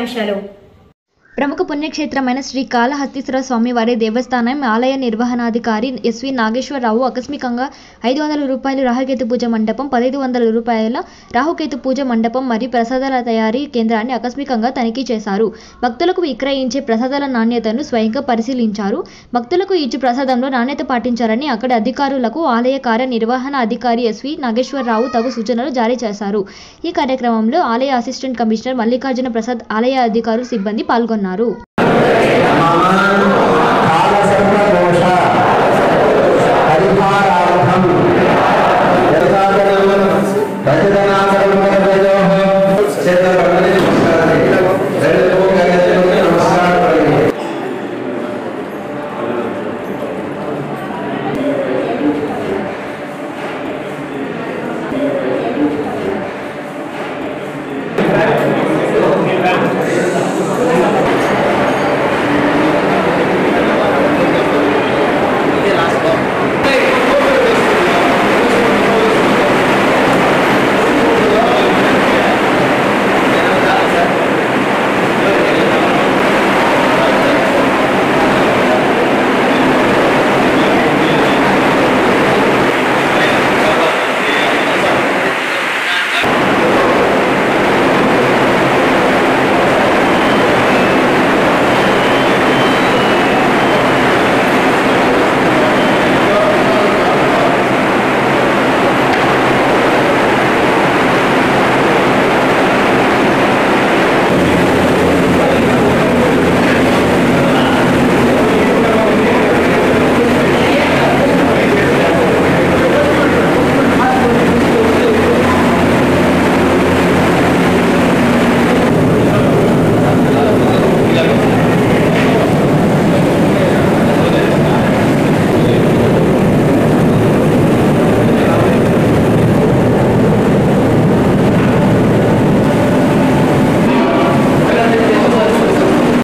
ముఖ్యాంశాలు. ప్రముఖ పుణ్యక్షేత్రమైన శ్రీ కాళహస్తీశ్వర స్వామివారి దేవస్థానం ఆలయ నిర్వహణాధికారి ఎస్వి నాగేశ్వరరావు ఆకస్మికంగా 500 రూపాయలు రాహుకేతు పూజ మండపం, 1500 రూపాయల రాహుకేతు పూజ మండపం మరియు ప్రసాదాల తయారీ కేంద్రాన్ని ఆకస్మికంగా తనిఖీ చేశారు. భక్తులకు విక్రయించే ప్రసాదాల నాణ్యతను స్వయంగా పరిశీలించారు. భక్తులకు ఇచ్చే ప్రసాదంలో నాణ్యత పాటించాలని అక్కడి అధికారులకు ఆలయ కార్యనిర్వహణ అధికారి ఎస్వి నాగేశ్వరరావు తగు సూచనలు జారీ చేశారు. ఈ కార్యక్రమంలో ఆలయ అసిస్టెంట్ కమిషనర్ మల్లికార్జున ప్రసాద్, ఆలయ అధికారులు, సిబ్బంది పాల్గొన్నారు. పరిహారార్థం